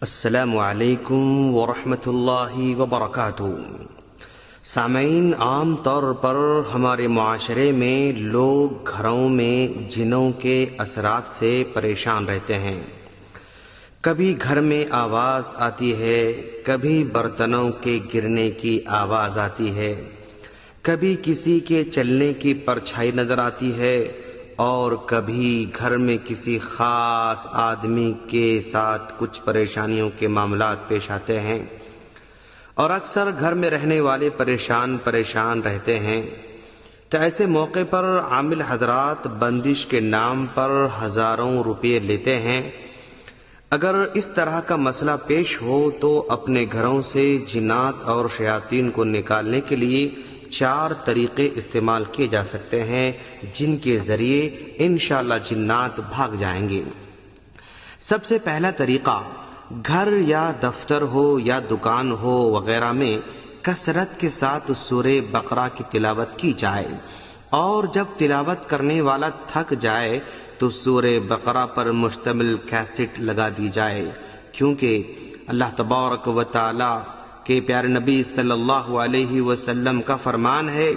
السلام علیکم ورحمۃ اللہ وبرکاتہ۔ سامعین، عام طور پر ہمارے معاشرے میں لوگ گھروں میں جنوں کے اثرات سے پریشان رہتے ہیں۔ کبھی گھر میں آواز آتی ہے، کبھی برتنوں کے گرنے کی آواز آتی ہے، کبھی کسی کے چلنے کی پرچھائی نظر آتی ہے، اور کبھی گھر میں کسی خاص آدمی کے ساتھ کچھ پریشانیوں کے معاملات پیش آتے ہیں، اور اکثر گھر میں رہنے والے پریشان رہتے ہیں۔ تو ایسے موقع پر عامل حضرات بندش کے نام پر ہزاروں روپے لیتے ہیں۔ اگر اس طرح کا مسئلہ پیش ہو تو اپنے گھروں سے جنات اور شیاطین کو نکالنے کے لیے 4 طریقے استعمال کیے جا سکتے ہیں، جن کے ذریعے انشاءاللہ جنات بھاگ جائیں گے۔ سب سے پہلا طریقہ، گھر یا دفتر ہو یا دکان ہو وغیرہ میں کثرت کے ساتھ سورہ بقرہ کی تلاوت کی جائے، اور جب تلاوت کرنے والا تھک جائے تو سورہ بقرہ پر مشتمل کیسٹ لگا دی جائے، کیونکہ اللہ تبارک و تعالی کہ پیارے نبی صلی اللہ علیہ وسلم کا فرمان ہے،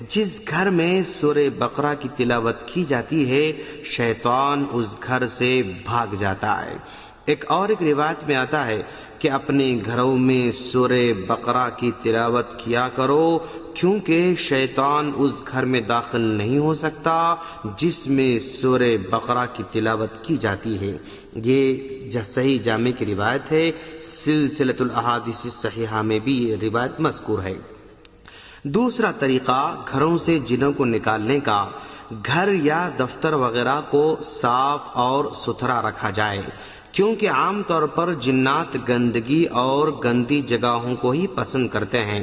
جس گھر میں سورہ بقرہ کی تلاوت کی جاتی ہے شیطان اس گھر سے بھاگ جاتا ہے۔ ایک روایت میں آتا ہے کہ اپنے گھروں میں سورہ بقرہ کی تلاوت کیا کرو، کیونکہ شیطان اس گھر میں داخل نہیں ہو سکتا جس میں سورہ بقرہ کی تلاوت کی جاتی ہے۔ یہ صحیح جامع کی روایت ہے، سلسلۃ الاحادیث الصحیحہ میں بھی یہ روایت مذکور ہے۔ دوسرا طریقہ گھروں سے جنوں کو نکالنے کا، گھر یا دفتر وغیرہ کو صاف اور ستھرا رکھا جائے، کیونکہ عام طور پر جنات گندگی اور گندی جگہوں کو ہی پسند کرتے ہیں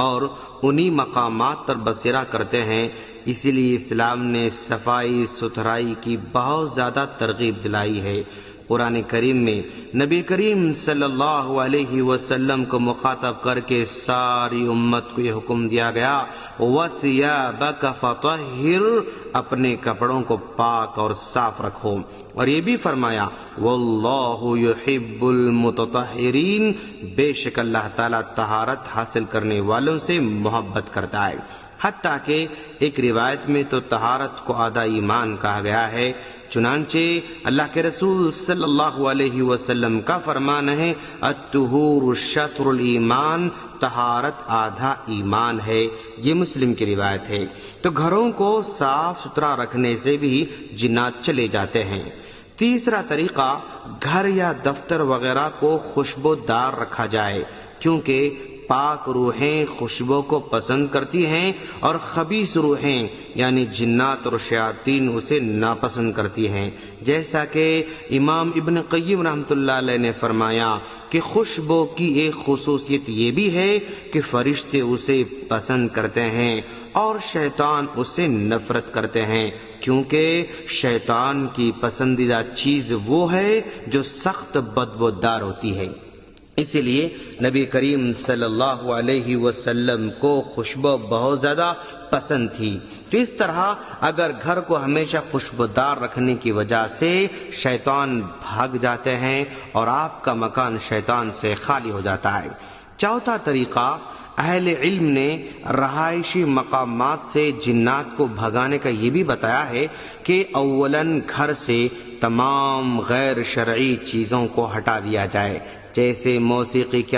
اور انہی مقامات پر بسیرا کرتے ہیں۔ اسی لیے اسلام نے صفائی ستھرائی کی بہت زیادہ ترغیب دلائی ہے۔ قرآن کریم میں نبی کریم صلی اللہ علیہ وسلم کو مخاطب کر کے ساری امت کو یہ حکم دیا گیا، وَثِيَابَكَ فَطَهِّرْ، اپنے کپڑوں کو پاک اور صاف رکھو، اور یہ بھی فرمایا وَاللَّهُ يُحِبُّ الْمُتَطَهِّرِينَ، بے شک اللہ تعالیٰ طہارت حاصل کرنے والوں سے محبت کرتا ہے۔ حتیٰ کہ ایک روایت میں تو طہارت کو آدھا ایمان کہا گیا ہے۔ چنانچہ اللہ کے رسول صلی اللہ علیہ وسلم کا فرمان ہے، الطہور شطر الایمان، طہارت آدھا ایمان ہے۔ یہ مسلم کی روایت ہے۔ تو گھروں کو صاف ستھرا رکھنے سے بھی جنات چلے جاتے ہیں۔ تیسرا طریقہ، گھر یا دفتر وغیرہ کو خوشبودار رکھا جائے، کیونکہ پاک روحیں خوشبو کو پسند کرتی ہیں اور خبیث روحیں یعنی جنات اور شیاطین اسے ناپسند کرتی ہیں۔ جیسا کہ امام ابن قیم رحمۃ اللہ علیہ نے فرمایا کہ خوشبو کی ایک خصوصیت یہ بھی ہے کہ فرشتے اسے پسند کرتے ہیں اور شیطان اسے نفرت کرتے ہیں، کیونکہ شیطان کی پسندیدہ چیز وہ ہے جو سخت بدبودار ہوتی ہے۔ اسی لیے نبی کریم صلی اللہ علیہ وسلم کو خوشبو بہت زیادہ پسند تھی۔ تو اس طرح اگر گھر کو ہمیشہ خوشبودار رکھنے کی وجہ سے شیطان بھاگ جاتے ہیں اور آپ کا مکان شیطان سے خالی ہو جاتا ہے۔ چوتھا طریقہ، اہل علم نے رہائشی مقامات سے جنات کو بھگانے کا یہ بھی بتایا ہے کہ اولاً گھر سے تمام غیر شرعی چیزوں کو ہٹا دیا جائے، جیسے موسیقی کے